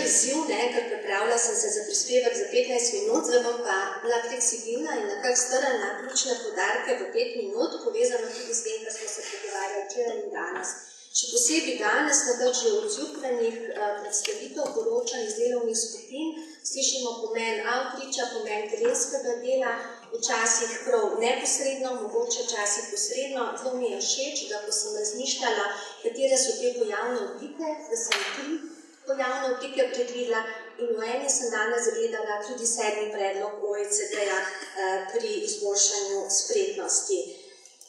izziv, ker pripravila sem se za prispevek za 15 minut, zdaj bom pa bila fleksibilna in nekako strnila ključne poudarke v 5 minut, povezano tudi s tem, kar smo se pogovarjali včeraj in danes. Še posebej danes na že od zjutrajnih predstavitev poročanj iz delovnih skupin slišimo pomen outreacha, pomen terenskega dela, včasih prav neposredno, mogoče včasih posredno. Zelo mi je všeč, da ko sem razmišljala, katere so te pojavne oblike, da sem 3 pojavne oblike predvidela in v eni sem danes zagledala tudi 7. predlog OECD-ja pri izboljšanju spretnosti.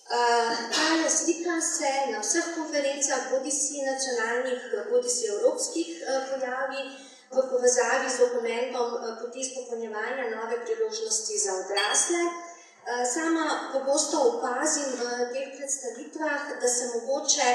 Tale slika se na vseh konferencah, bodisi nacionalnih, bodisi evropskih pojavi v povezavi z dokumentom Poti izpopolnjevanja nove priložnosti za odrasle. Sama pogosto opazim v teh predstavitvah, da se mogoče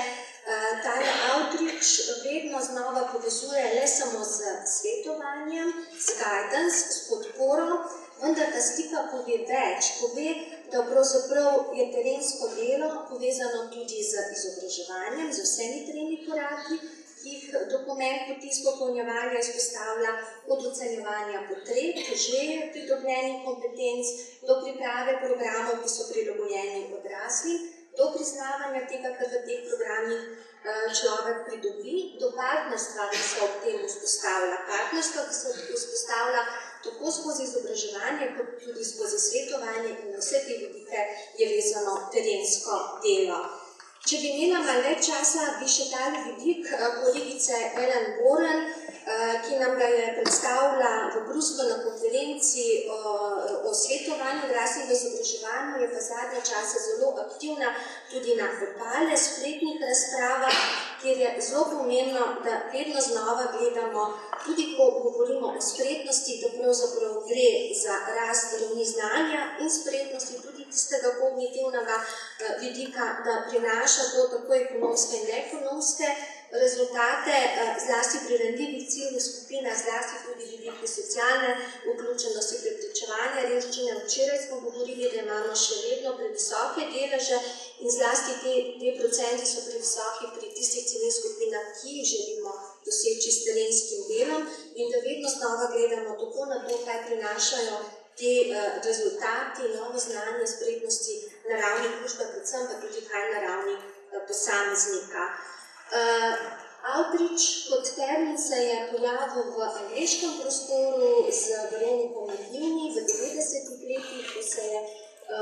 tale outreach vedno znova povezuje le samo z svetovanjem, z guidance, s podporo, vendar ta slika pove več, pove, da pravzaprav je terensko delo povezano tudi z izobraževanjem, z vsemi 3 koraki, ki jih dokument Poti izpopolnjevanja izpostavlja, od ocenjevanja potreb, že pridobljenih kompetenc, do priprave programov, ki so prilagojeni odraslim, do priznavanja tega, kar v teh programih človek pridobi, do partnerstva, ki se ob tem vzpostavlja. Partnerstvo, ki se vzpostavlja tako skozi izobraževanje, kot tudi skozi svetovanje in na vse te vidike je vezano terensko delo. Če bi imela malo več časa, bi še tale vidik kolegice Ellen Boren, ki nam ga je predstavila v Bruslju na konferenci o svetovanju odraslih v izobraževanju, je pa zadnje čase zelo aktivna tudi na portale, spletnih razpravah, kjer je zelo pomembno, da vedno znova gledamo, tudi ko govorimo o spretnosti, da pravzaprav gre za rast ravni znanja in spretnosti, tudi tistega kognitivnega vidika, da prinaša to tako ekonomske in neekonomske rezultate, zlasti pri ranljivih ciljnih skupinah, zlasti tudi vidiki socialne vključenosti, preprečevanja revščine. Včeraj smo govorili, da imamo še vedno previsoke deleže in zlasti te procenti so previsoki pri tistih ciljnih skupinah, ki jih želimo doseči s terenskim delom in da vedno znova gledamo tako na to, kaj prinašajo te rezultati, novo znanje, spretnosti na ravni družbe, predvsem pa tudi kaj na ravni posameznika. Outreach kot termin se je pojavil v angleškem prostoru z Veroniko Martini v 90-ih letih, ko se je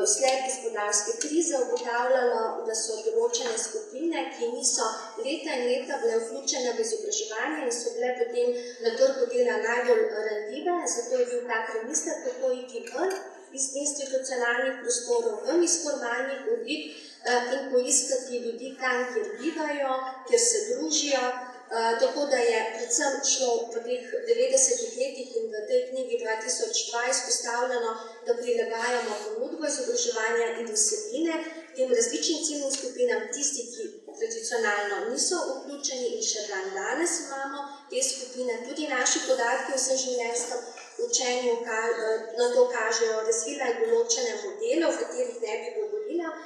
vsled gospodarske krize ugotavljalo, da so določene skupine, ki niso leta in leta bile vključene v izobraževanje in so bile potem na trgu dela najbolj ranljive, zato je bil tak premislek, kako iti ven iz institucionalnih prostorov, ven iz formalnih oblik in poiskati ljudi tam, kjer bivajo, kjer se družijo. Tako da je predvsem šlo v teh 90-ih letih in v tej knjigi 2002 izpostavljeno, da prilagajamo ponudbo izobraževanja in vsebine tem različnim ciljnim skupinam, tisti, ki tradicionalno niso vključeni in še dan danes imamo te skupine. Tudi naši podatki o vseživljenjskem učenju na to kažejo, razvila je določene modele, o katerih ne bi govorila.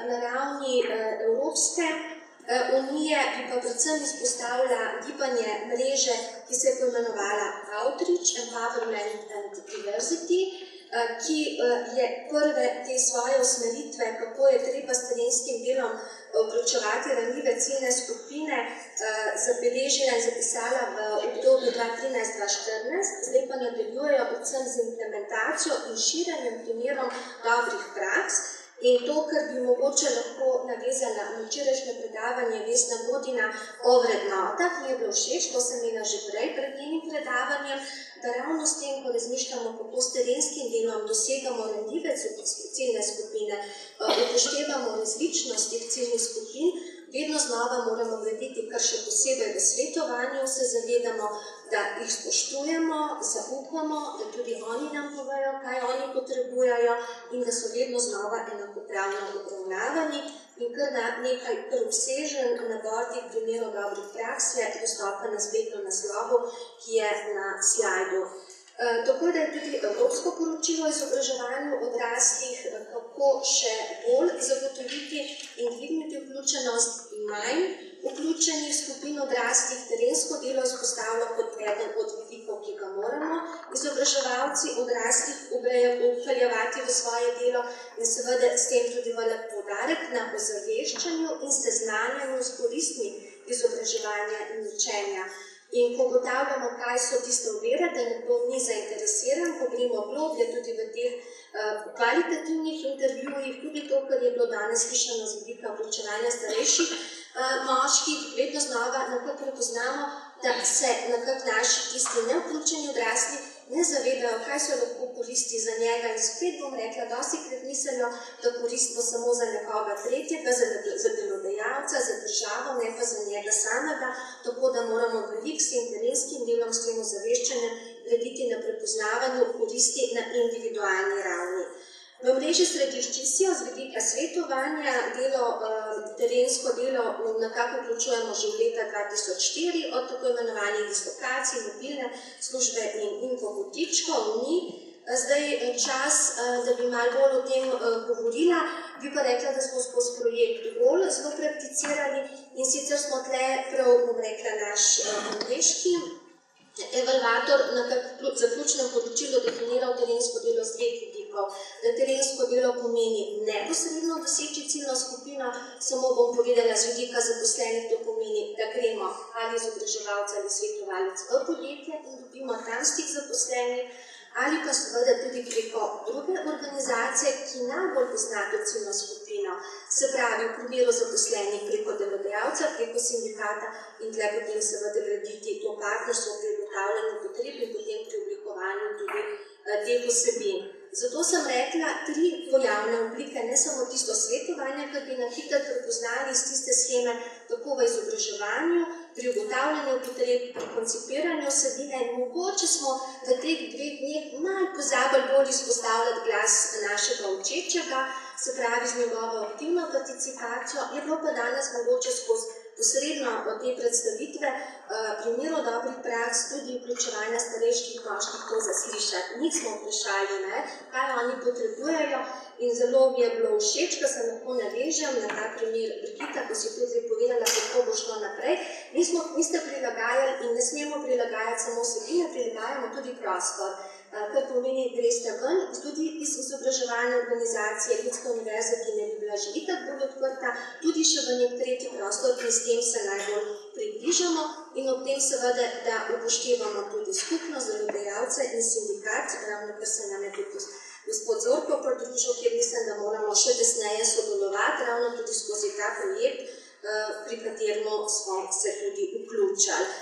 Na ravni Evropske unije bi pa predvsem izpostavila gibanje mreže, ki se je poimenovala Outreach, Empowerment and Diversity, ki je prve te svoje usmeritve, kako je treba s terenskim delom vključevati ranljive ciljne skupine, zabeležila in zapisala v obdobju 2013-2014, zdaj pa nadaljujejo predvsem z implementacijo in širjenjem primerov dobrih praks. In to, kar bi mogoče lahko navezala na včerajšnje predavanje Vesna Godina o vrednotah, mi je bilo všeč, to sem imela že prej pred njenim predavanjem, da ravno s tem, ko razmišljamo, kako s terenskim delom dosegamo ranljive ciljne skupine, upoštevamo različnost teh ciljnih skupin, vedno znova moramo graditi, kar še posebej v svetovanju se zavedamo, da jih spoštujemo, zaupamo, da tudi oni nam povejo, kaj oni potrebujejo in da so vedno znova enakopravno obravnavani in kar nekaj obsežen nabor teh primerov dobrih praks je dostopen na spletnem naslovu, ki je na slajdu. Tako da je tudi Evropsko poročilo o izobraževanju odraslih, kako še bolj zagotoviti in dvigniti vključenost manj vključenih skupin odraslih, terensko delo izpostavlja kot eden od izobraževalci odraslih upeljevati v svoje delo in seveda s tem tudi velik poudarek na ozaveščanju in seznanjanju s koristmi izobraževanja in učenja. In ko ugotavljamo, kaj so tiste ovire, da nekdo ni zainteresiran, ko gremo globlje tudi v teh kvalitativnih intervjujih, tudi to, kar je bilo danes slišano z vidika vključevanja starejših moških, vedno znova nekako prepoznamo, da se nekako naši tisti nevključeni odrasli ne zavedajo, kaj so lahko koristi za njega in spet bom rekla, dostikrat mislijo, da korist bo samo za nekoga tretjega, za delodajalca, za državo, ne pa za njega samega, tako da moramo veliko s tem terenskim delom, s tem ozaveščanjem graditi na prepoznavanju koristi na individualni ravni. V mreži središčijo z vidika svetovanja terensko delo nekako vključujemo že v leta 2004 od tako imenovanih dislokacij, mobilne službe in infobotičkov ni. Zdaj čas, da bi malo bolj o tem govorila, bi pa rekla, da smo skozi projekt bolj zelo prakticirali in sicer smo tle prav, bom rekla, naš angleški evalvator na zaključnem poročilu definiral terensko delo z dveh vidikov. Da terensko delo pomeni neposredno doseči ciljno skupino, samo bom povedala z vidika zaposlenih, to pomeni, da gremo ali izobraževalca ali svetovalec v podjetje in dobimo tam stik zaposlenih, ali pa seveda tudi preko druge organizacije, ki najbolj pozna to ciljno skupino, se pravi v primeru zaposlenih preko delodajalca, preko sindikata in tle potem seveda graditi to partnerstvo pri ugotavljanju potreb in potem pri oblikovanju tudi teh vsebin. Zato sem rekla, 3 pojavne oblike, ne samo tisto svetovanje, kar bi na hitro prepoznali iz tiste sheme, tako v izobraževanju, pri ugotavljanju potreb, pri koncipiranju vsebine in mogoče smo v teh 2 dneh malo pozabili bolj izpostavljati glas našega učečega, se pravi z njegovo aktivno participacijo, je bilo pa danes mogoče skozi posredno od te predstavitve primerov dobrih praks, tudi vključevanja starejših moških to zaslišati. Nič smo vprašali, kaj oni potrebujejo in zelo mi je bilo všeč, ko se lahko navežem na ta primer Brigita, ko si tudi povedala, kako bo šlo naprej. Mi ste prilagajali in ne smemo prilagajati samo vsebine, prilagajamo tudi prostor. Kar pomeni, greste ven, tudi iz izobraževalne organizacije, Ljudske univerze, ki ne bi bila že itak bolj odprta, tudi še v nek tretji prostor, ki s tem se najbolj približamo in ob tem seveda, da upoštevamo tudi skupnost, delodajalce in sindikat, ravno kar se nam je tudi gospod Zorko pridružil, kjer mislim, da moramo še tesneje sodelovati, ravno tudi skozi ta projekt, pri katerem smo se tudi vključali.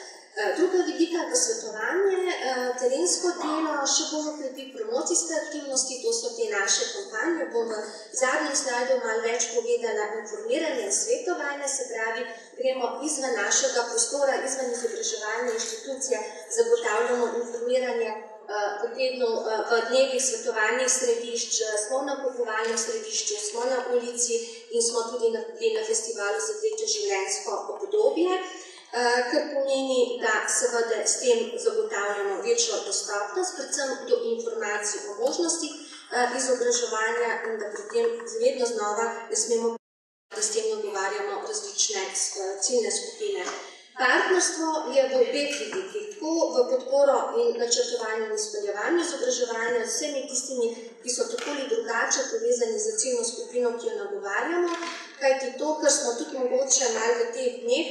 Druga vidika je posvetovanje, terensko delo, še bolj okrepiti promocijske aktivnosti, to so te naše kampanje. Bom v zadnjem slajdu malo več povedala informiranje in svetovanje, se pravi, gremo izven našega prostora, izven izobraževalne inštitucije, zagotavljamo informiranje v dnevih svetovalnih središč, smo na nakupovalnem središču, smo na ulici in smo tudi na festivalu za tretje življenjsko obdobje. Kar pomeni, da seveda s tem zagotavljamo večjo dostopnost, predvsem do informacij o možnostih izobraževanja in da pri tem vedno znova ne smemo, da s tem nagovarjamo različne ciljne skupine. Partnerstvo je v obeh vidikih, tako v podporo in načrtovanju in izpeljevanju izobraževanja z vsemi tistimi, ki so tako ali drugače povezani za ciljno skupino, ki jo nagovarjamo, kajti to, kar smo tudi mogoče malo v teh dneh,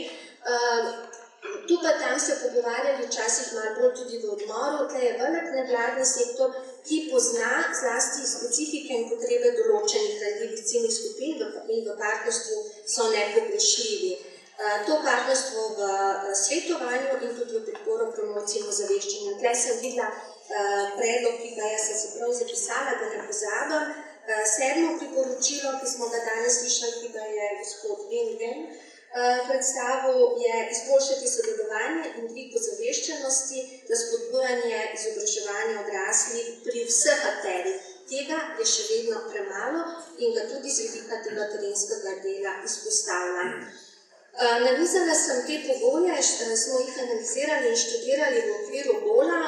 tu pa tam se pogovarjali včasih malo bolj tudi v odmoru, tle je velik nevladni sektor, ki pozna zlasti specifike in potrebe določenih ranljivih ciljnih skupin in v partnerstvu so nepogrešljivi. To partnerstvo v svetovanju in tudi v podporo promociji in ozaveščanju. Tle sem videla predlog, ki ga jaz sem se prav zapisala, da ne pozabim. 7. priporočilo, ki smo ga danes slišali, ki ga je gospod Ven predstavil, je izboljšati sodelovanje in dvig ozaveščenosti za spodbujanje izobraževanja odraslih pri vseh akterjih. Tega je še vedno premalo in ga tudi z vidika tega terenskega dela izpostavljam. Navizala sem te pogoje, smo jih analizirali in študirali v okviru GOL-a,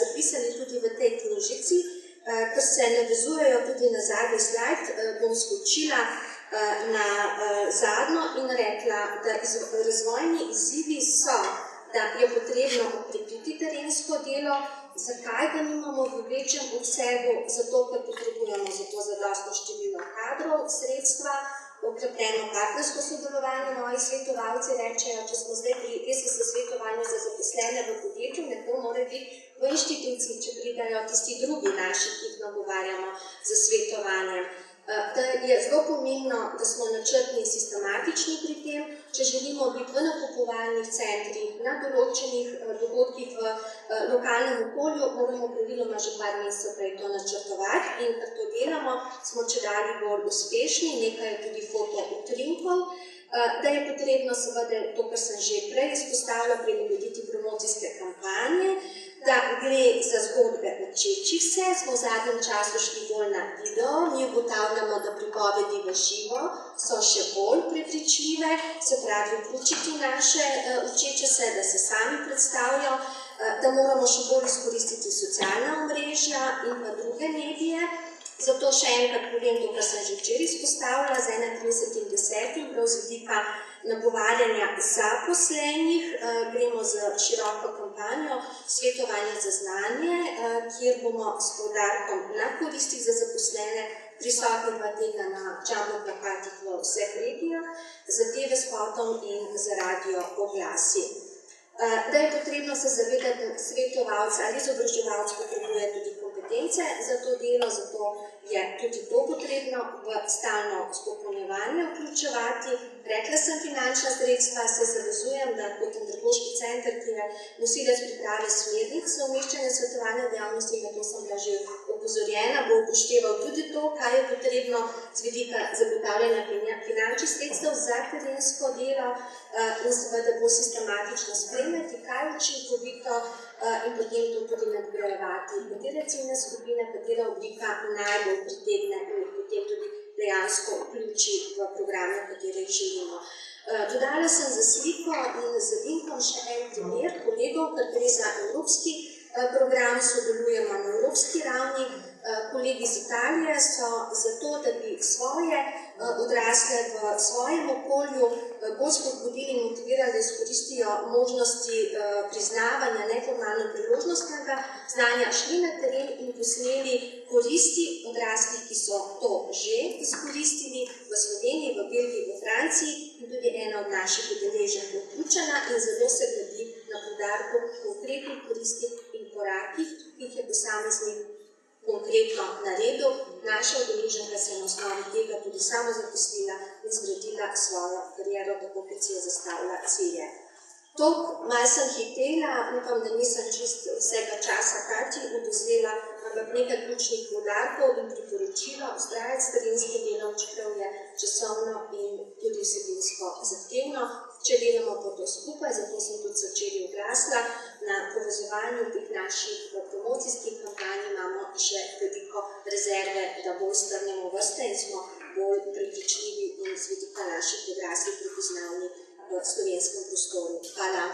zapisali tudi v tej knjižici, ker se navezujejo tudi na zadnji slajd, bom skočila na zadnjo in rekla, da razvojni izzivi so, da je potrebno okrepiti terensko delo, Zakaj ga nimamo v večjem obsegu? Zato, ker potrebujemo za to zadostno število kadrov, sredstva, okrepljeno partnersko sodelovanje. Moji svetovalci rečejo, če smo zdaj pri ESS svetovanju za zaposlene v podjetju, nekdo mora biti v inštituciji, če pridajo tisti drugi naši, ki jih nagovarjamo za svetovanje. Da je zelo pomembno, da smo načrtni in sistematični pri tem, če želimo biti v nakupovalnih centrih, na določenih dogodkih v lokalnem okolju, moramo praviloma že par mesecev prej to načrtovati in ker to delamo, smo čedalje bolj uspešni, nekaj je tudi fotoutrinkov, da je potrebno seveda to, kar sem že prej izpostavila, prilagoditi promocijske kampanje, da gre za zgodbe učečih se, smo v zadnjem času šli bolj na video, mi ugotavljamo, da pripovedi v živo so še bolj prepričljive, se pravi vključiti naše učeče se, da se sami predstavijo, da moramo še bolj izkoristiti socialna omrežja in pa druge medije. Zato še enkrat povem to, kar sem že včeraj izpostavila, z 31.10. prav z vidika nagovarjanja zaposlenih, gremo z široko kampanjo svetovanja za znanje, kjer bomo s poudarkom na koristih za zaposlene prisotni 2 tedna na jumbo plakatih v vseh regijah, z TV spotom in z radio oglasi. Da je potrebno se zavedati, da svetovalec ali izobraževalec potrebuje tudi kompetence za to delo, zato je tudi to potrebno v stalno spopolnjevanje vključevati. Rekla sem finančna sredstva, se zavezujem, da kot andragoški center, ki je nosilec priprave smernic za umeščanje svetovalne dejavnosti, na to sem bila že opozorjena, bo upošteval tudi to, kaj je potrebno z vidika zagotavljanja finančnih sredstev za terensko delo in seveda bo sistematično spremljati, kaj je učinkovito in potem to tudi nadgrajevati, katere ciljne skupine, katera oblika najbolj pritegne in jih potem tudi dejansko vključi v programe, katere želimo. Dodala sem za sliko in z linkom še en primer kolegov, ker gre za evropski program, sodelujemo na evropski ravni. Kolegi iz Italije so zato, da bi svoje odrasle v svojem okolju bolj spodbudili in motivirali, da izkoristijo možnosti priznavanja neformalno priložnostnega znanja, šli na teren in posneli koristi odraslih, ki so to že izkoristili v Sloveniji, v Belgiji, v Franciji in tudi ena od naših udeleženk vključena in zelo se gledi na poudarku konkretnih koristi in korakih, ki jih je posameznik konkretno naredil. Naša udeleženka se je na osnovi tega tudi samo zaposlila in zgradila svojo kariero, tako kot si je zastavila cilje. Malo sem hitela, upam, da nisem čist vsega časa Katji odvzela, ampak nekaj ključnih poudarkov in priporočila vztrajati s terenskim delom, čeprav je časovno in tudi vsebinsko zahtevno. Če delamo pa to skupaj, zato sem tudi se včeraj oglasila, na povezovanju teh naših promocijskih kampanj imamo še veliko rezerve, da bolj strnemo vrste in smo bolj prepričljivi in z vidika naših odraslih prepoznavni v slovenskem prostoru. Hvala.